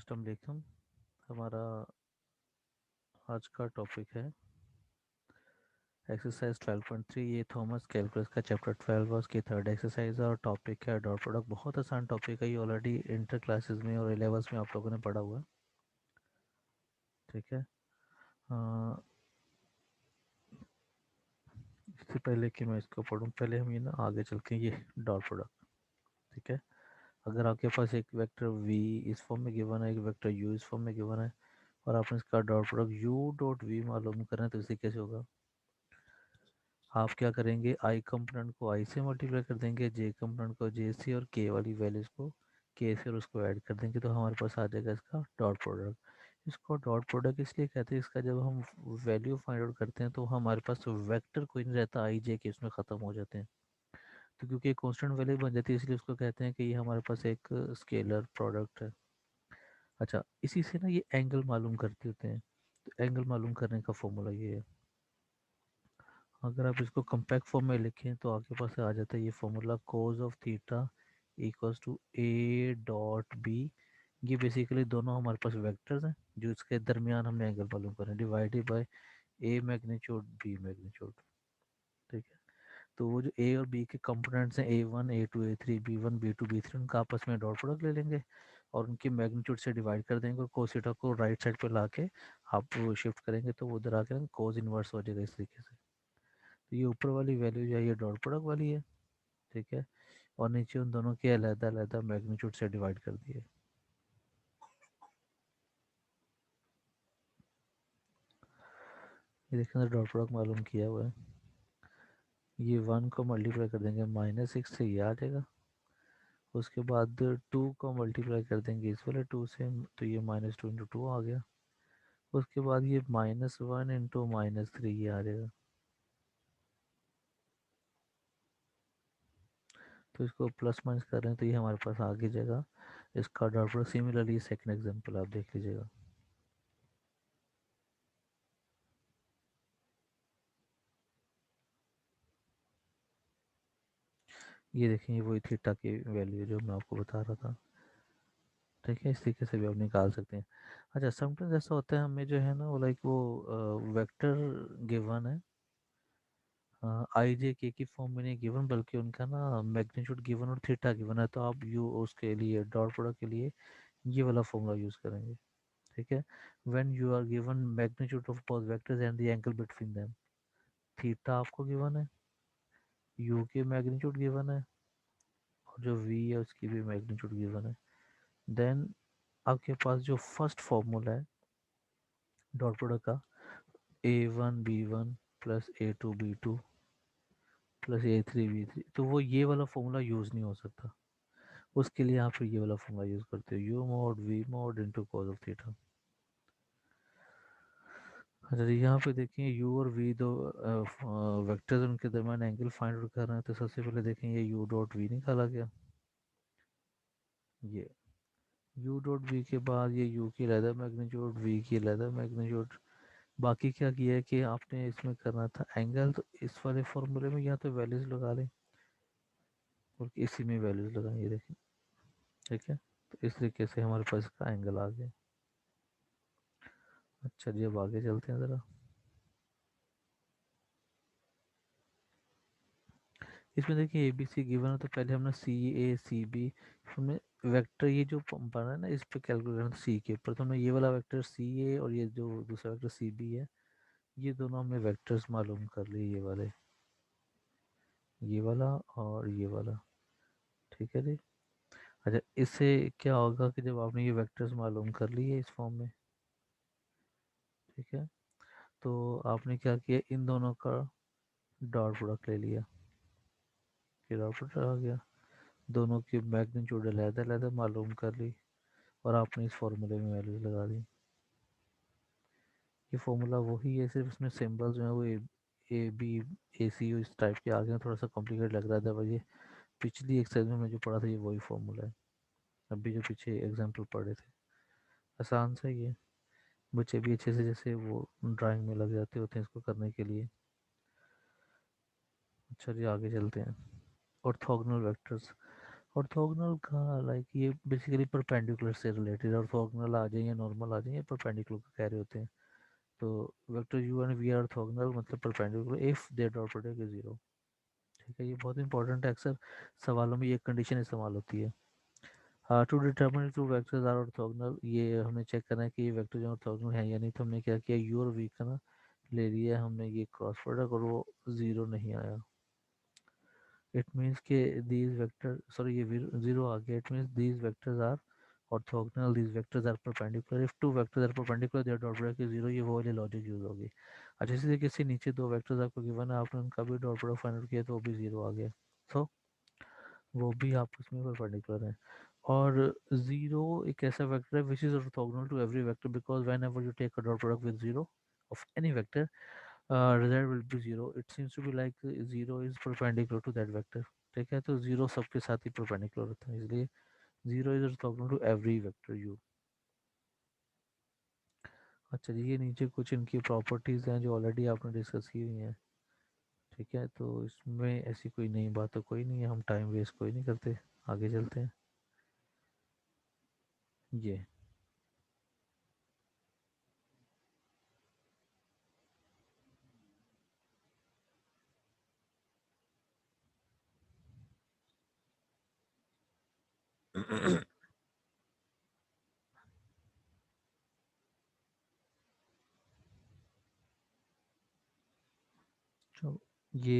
अस्सलाम वालेकुम। हमारा आज का टॉपिक है एक्सरसाइज 12.3। ये थॉमस कैलकुलस का चैप्टर 12 है, उसकी थर्ड एक्सरसाइज है और टॉपिक है डॉट प्रोडक्ट। बहुत आसान टॉपिक है, ये ऑलरेडी इंटर क्लासेस में और लेवल्स में आप लोगों ने पढ़ा हुआ है। ठीक है। इससे पहले कि मैं इसको पढ़ूँ, पहले हम ये ना आगे चल के ये डॉट प्रोडक्ट। ठीक है। अगर आपके पास एक वेक्टर v इस फॉर्म में गिवन है, एक वेक्टर u इस फॉर्म में गिवन है, और आपने इसका dot product u dot v मालूम करना है, तो इसे कैसे होगा? आप क्या करेंगे, आई कंपोनेंट को आई से मल्टीप्लाई कर देंगे, जे कंपोनेंट को जे से, और के वाली वैल्यूज़ को के से, और उसको ऐड कर देंगे, तो हमारे पास आ जाएगा इसका डॉट प्रोडक्ट। इसको डॉट प्रोडक्ट इसलिए कहते हैं, इसका जब हम वैल्यू फाइंड आउट करते हैं तो हमारे पास वेक्टर कोई नहीं रहता, आई जे के इसमें ख़त्म हो जाते हैं। तो क्योंकि एक कॉन्स्टेंट वैल्यू बन जाती है, इसलिए उसको कहते हैं कि ये हमारे पास एक स्केलर प्रोडक्ट है। अच्छा, इसी से ना ये एंगल मालूम करते होते हैं। तो एंगल मालूम करने का फॉर्मूला ये है। अगर आप इसको कम्पैक्ट फॉर्म में लिखें तो आपके पास आ जाता है ये formula, cos of theta equals to A dot B. ये बेसिकली दोनों हमारे पास वेक्टर्स हैं जो इसके दरमियान हमने एंगल मालूम करना है, divided by A magnitude B magnitude. ठीक है। तो वो जो ए और बी के कंपोनेंट्स हैं, A1 A2 A3 B1 B2 B3, उनका आपस में डॉट प्रोडक्ट ले लेंगे और उनकी मैग्नीट्यूड से डिवाइड कर देंगे, और कोस थीटा को राइट साइड पे लाके आप शिफ्ट करेंगे तो वो उधर आके कोस इनवर्स हो जाएगा इस तरीके से। तो ये ऊपर वाली वैल्यू जो है ये डॉट प्रोडक्ट वाली है। ठीक है। और नीचे उन दोनों के अलग अलग मैग्नीट्यूड से डिवाइड कर दिए। ये देखिए डॉट प्रोडक्ट मालूम किया हुआ है। ये 1 को मल्टीप्लाई कर देंगे -6 से, ये आ जाएगा। उसके बाद 2 को मल्टीप्लाई कर देंगे इस वाले 2 से, तो ये -2 इंटू 2 आ गया। उसके बाद ये -1 इंटू -3, ये आ जाएगा। तो इसको प्लस माइनस कर रहे हैं तो ये हमारे पास आ गई जाएगा इसका dot product. Similarly second example आप देख लीजिएगा। ये देखें, वही थीटा की वैल्यू जो मैं आपको बता रहा था। ठीक है, इस तरीके से भी आप निकाल सकते हैं। अच्छा, समटाइम्स ऐसा होता है हमें जो है ना वो लाइक वो वेक्टर गिवन है, आई जे के फॉर्म में नहीं गिवन, बल्कि उनका ना मैग्नीट्यूड गिवन और थीटा गिवन है, तो आप यू उसके लिए डॉट प्रोडक्ट के लिए ये वाला फॉर्मूला यूज़ करेंगे। ठीक है। When you are given magnitude of both vectors and the angle between them, theta आपको गिवन है, यू की मैग्नीट्यूड गिवन है, और जो वी है उसकी भी मैग्नीट्यूड गिवन है। देन आपके पास जो फर्स्ट फॉर्मूला है डॉट प्रोडक्ट का, A1 B1 plus A2 B2 plus A3 B3, तो वो ये वाला फॉर्मूला यूज़ नहीं हो सकता। उसके लिए आप फिर ये वाला फॉर्मूला यूज़ करते हो, you mode we mode into cos of theta. अच्छा, तो यहाँ पे देखिए यू और वी दो वेक्टर्स, उनके दरमियान एंगल फाइंड आउट कर रहे हैं, तो सबसे पहले देखें ये यू डॉट वी निकाला गया। ये यू डॉट वी के बाद ये यू की लेदर मैग्नीट्यूड, वी की लेदर मैग्नीट्यूड। बाकी क्या किया है कि आपने इसमें करना था एंगल, तो इस वाले फॉर्मूले में या तो वैल्यूज लगा लें और इसी में वैल्यूज लगाएं, ये देखें। ठीक है। तो इस तरीके से हमारे पास इसका एंगल आ गया। अच्छा जी, अब आगे चलते हैं ज़रा। इसमें देखिए ए बी सी गिवन है, तो पहले हमने सी ए सी बी, हमने वेक्टर ये जो बना है ना इस पे कैलकुलेट करना सी के ऊपर, तो हमने ये वाला वेक्टर सी ए और ये जो दूसरा वेक्टर सी बी है, ये दोनों हमने वेक्टर्स मालूम कर लिए, ये वाले, ये वाला और ये वाला। ठीक है जी। अच्छा, इससे क्या होगा कि जब आपने ये वेक्टर्स मालूम कर लिए इस फॉर्म में, ठीक है, तो आपने क्या किया, इन दोनों का डॉट प्रोडक्ट ले लिया, ये डॉट प्रोडक्ट आ गया। दोनों की मैग्नीट्यूड अलहदा अलहदा मालूम कर ली, और आपने इस फॉर्मूले में वैल्यूज लगा दी। ये फॉर्मूला वही है, सिर्फ इसमें सिंबल्स जो है वो ए बी ए सी इस टाइप के आ गए, थोड़ा सा कॉम्प्लिकेट लग रहा था, पर ये पिछली एक्सरसाइज में जो पढ़ा था ये वही फॉर्मूला है। अभी जो पीछे एग्जाम्पल पढ़े थे, आसान सा ही है। बच्चे भी अच्छे से जैसे वो ड्राइंग में लग जाते होते हैं इसको करने के लिए। अच्छा जी, आगे चलते हैं। Orthogonal vectors. ऑर्थोगोनल का लाइक ये बेसिकली परपेंडिकुलर से रिलेटेड, ऑर्थोगोनल आ जाए या नॉर्मल आ जाए, ये परपेंडिकुलर का कह रहे होते हैं। तो vector u and v are orthogonal मतलब perpendicular if their dot product is zero. ठीक है, ये बहुत इंपॉर्टेंट है, अक्सर सवालों में ये कंडीशन इस्तेमाल होती है। To determine two vectors are orthogonal, ये हमें चेक करना है कि ये वेक्टर जो ऑर्थोगोनल है या नहीं। तो हमने क्या किया, यू और वी का ना ले लिया हमने ये क्रॉस प्रोडक्ट और वो ज़ीरो नहीं आया। इट मीन्स के दीज वेक्टर, सॉरी ये ज़ीरो आ गया, it means these vectors are orthogonal, these vectors are perpendicular, if two vectors are perpendicular their dot product is zero. ये वो वाली लॉजिक यूज होगी। अच्छा, इसी तरीके से नीचे दो वेक्टर्स आपको गिवन है, आपने उनका भी डॉट प्रोडक्ट फाइंड आउट किया तो वो भी ज़ीरो आ गया। सो वो भी आपस में परपेंडिकुलर है। और ज़ीरो एक ऐसा वेक्टर है which is orthogonal to every vector, because whenever you take a dot product with zero of any vector, result will be zero. It seems to be like zero is perpendicular to that vector. ठीक है, तो zero सबके साथ ही perpendicular होता है, इसलिए zero is orthogonal to every vector U. अच्छा जी, ये नीचे कुछ इनकी प्रॉपर्टीज़ हैं जो ऑलरेडी आपने डिस्कस की हुई हैं। ठीक है, तो इसमें ऐसी कोई नई बात तो कोई नहीं है, हम टाइम वेस्ट कोई नहीं करते, आगे चलते हैं। ये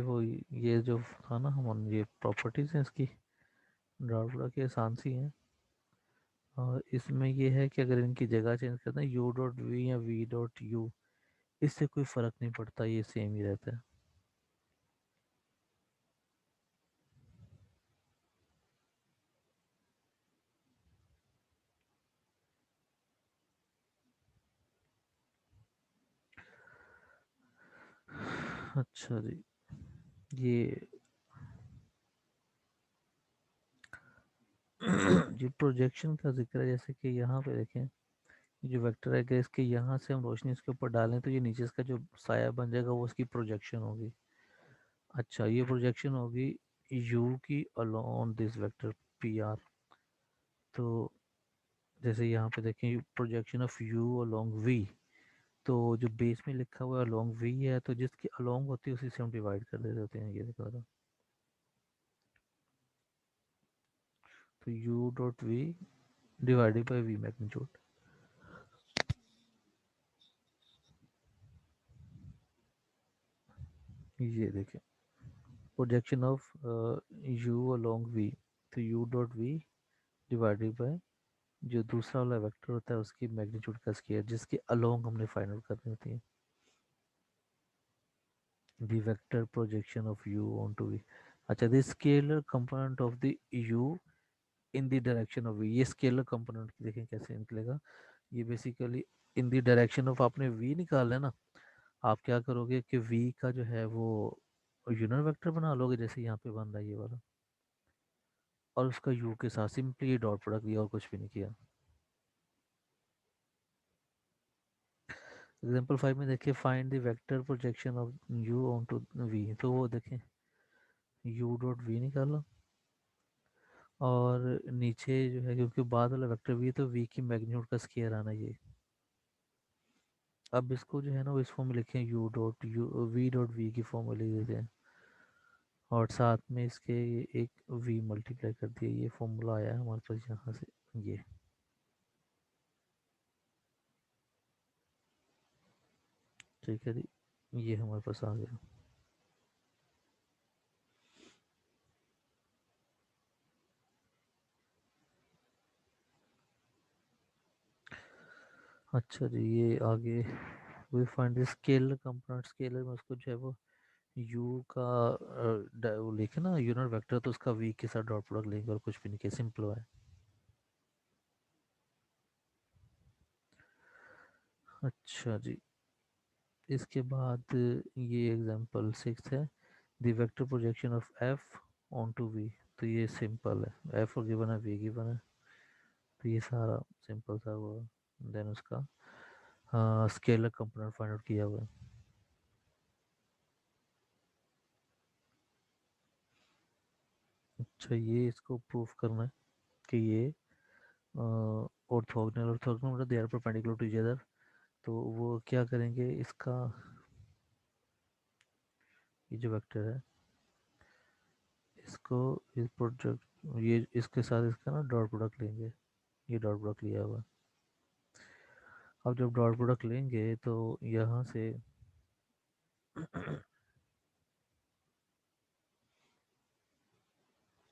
तो ये जो था ना, हम ये प्रॉपर्टीज़ हैं इसकी, डॉट प्रोडक्ट की आसान सी हैं। और इसमें ये है कि अगर इनकी जगह चेंज करते हैं, यू डॉट वी या वी डॉट यू, इससे कोई फ़र्क नहीं पड़ता, ये सेम ही रहता है। अच्छा जी, ये जो प्रोजेक्शन का जिक्र है, जैसे कि यहाँ पे देखें, ये जो वेक्टर है, अगर इसके यहाँ से हम रोशनी इसके ऊपर डालें तो ये नीचे इसका जो साया बन जाएगा वो इसकी प्रोजेक्शन होगी। अच्छा, ये प्रोजेक्शन होगी यू की along this vector P R. तो जैसे यहाँ पे देखें, projection of U along V, तो जो बेस में लिखा हुआ है अलॉन्ग वी है, तो जिसकी अलॉन्ग होती है उसी से हम डिवाइड कर देते होते हैं, ये देखो जरा। तो u dot v divided by v magnitude. ये देखें, projection of u along v, तो u dot v divided by जो दूसरा वाला वेक्टर होता है उसकी मैग्नीट्यूड का स्क्वायर, जिसके अलोंग हमने फाइंड आउट करनी होती है। The vector projection of you on to v. अच्छा, the scalar component of the u in the direction of v, ये स्केलर कंपोनेंट देखें कैसे निकलेगा। ये basically in the direction of, आपने वी निकालना है ना, आप क्या करोगे कि वी का जो है वो यूनिट वेक्टर बना लोगे, जैसे यहाँ पे बन रहा है ये वाला, और उसका यू के साथ सिंपली डॉट प्रोडक्ट दिया और कुछ भी नहीं किया। एग्जाम्पल 5 में देखिए, find the vector projection of you on to V, तो वो देखें यू डॉट वी निकाला, और नीचे जो है क्योंकि बाद वाला वेक्टर वी है तो वी की मैग्नीट्यूड का स्केयर आना ये। अब इसको जो है ना वो इस फॉर्म में लिखें, U dot U V dot V की फॉर्म में लिख देते हैं, और साथ में इसके एक वी मल्टीप्लाई कर दिया, ये फॉर्मूला आया है हमारे पास यहाँ से। ये ठीक है जी, ये हमारे पास आ गया। अच्छा जी, ये आगे we find scalar component, scalar में उसको जो है वो यू का वो लिखे ना यूनिट वेक्टर, तो उसका वी के साथ डॉट प्रोडक्ट लेंगे और कुछ भी नहीं किया, सिंपल है। अच्छा जी, इसके बाद ये एग्जांपल 6 है, the vector projection of F on to V. तो ये सिंपल है, एफ गिवन है, वी गिवन है, तो ये सारा सिंपल सा हुआ। देन उसका स्केलर कंपोनेंट फाइंड आउट किया हुआ है। अच्छा अच्छा, ये इसको प्रूफ करना है कि ये ऑर्थोगोनल, ऑर्थोगोनल मतलब they are perpendicular to each other. तो वो क्या करेंगे, इसका ये जो वेक्टर है इसको इस प्रोडक्ट, ये इसके साथ इसका ना डॉट प्रोडक्ट लेंगे। ये डॉट प्रोडक्ट लिया हुआ। अब जब डॉट प्रोडक्ट लेंगे तो यहाँ से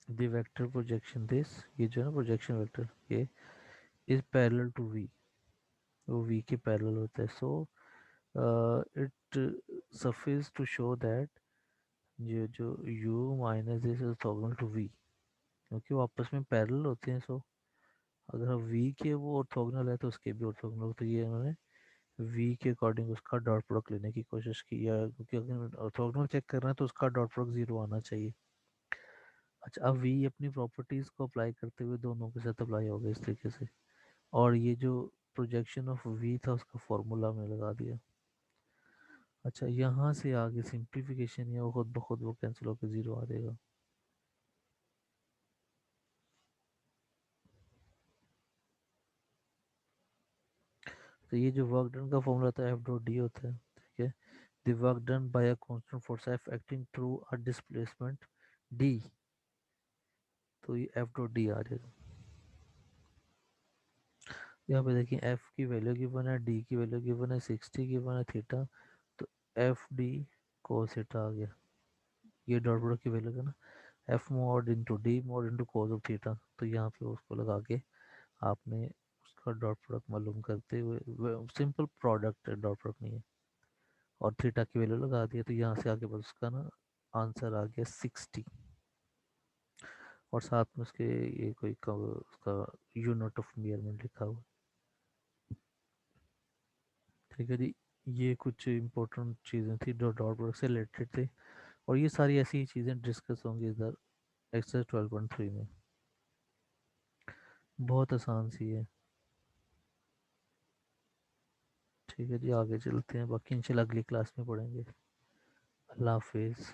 द वेक्टर प्रोजेक्शन दिस, ये जो है ना प्रोजेक्शन वेक्टर, ये इज पैरेलल टू वी, वो वी के पैरेलल होता है। So it suffices to show that ये जो u minus this is orthogonal to v, क्योंकि वो आपस में पैरेलल होते हैं। सो अगर v के वो ऑर्थोगोनल है तो उसके भी ऑर्थोगोनल, तो ये उन्होंने v के अकॉर्डिंग उसका डॉट प्रोडक्ट लेने की कोशिश की, या क्योंकि अगर ऑर्थोगोनल चेक करना है तो उसका डॉट प्रोडक्ट 0 आना चाहिए। अच्छा, अब v अपनी प्रॉपर्टीज को अप्लाई करते हुए दोनों के साथ अप्लाई होगा इस तरीके से, और ये जो प्रोजेक्शन ऑफ v था उसका फॉर्मूला में लगा दिया। अच्छा, यहाँ से आगे सिंप्लीफिकेशन या वो खुद ब खुद वो कैंसिल होकर 0 आ जाएगा। तो ये जो वर्क डन का फॉर्मूला था एफ डॉट डी होता है, ठीक है। The work done by a constant force F acting through a displacement D, तो ये एफ डॉट डी आ जाएगा। यहाँ पे देखिए एफ की वैल्यू गिवन है, डी की वैल्यू गिवन है, 60 गिवन है, थीटा, तो एफ डी कोस थीटा आ गया। ये डॉट प्रोडक्ट की वैल्यू है ना, F mod into D mod into cos of theta, तो यहाँ पे उसको लगा के आपने उसका डॉट प्रोडक्ट मालूम करते हुए, सिंपल प्रोडक्ट है, डॉट प्रोडक्ट नहीं है, और थीटा की वैल्यू लगा दिया, तो यहाँ से आगे बस उसका ना आंसर आ गया 60, और साथ में उसके ये कोई उसका यूनिट ऑफ मेजरमेंट लिखा हुआ। ठीक है जी, ये कुछ इंपॉर्टेंट चीज़ें थी जो डॉट प्रोडक्ट से रिलेटेड थे, और ये सारी ऐसी चीज़ें डिस्कस होंगी इधर एक्सरसाइज 12.3 में। बहुत आसान सी है। ठीक है जी, आगे चलते हैं, बाकी इंशाल्लाह अगली क्लास में पढ़ेंगे। अल्लाह हाफिज़।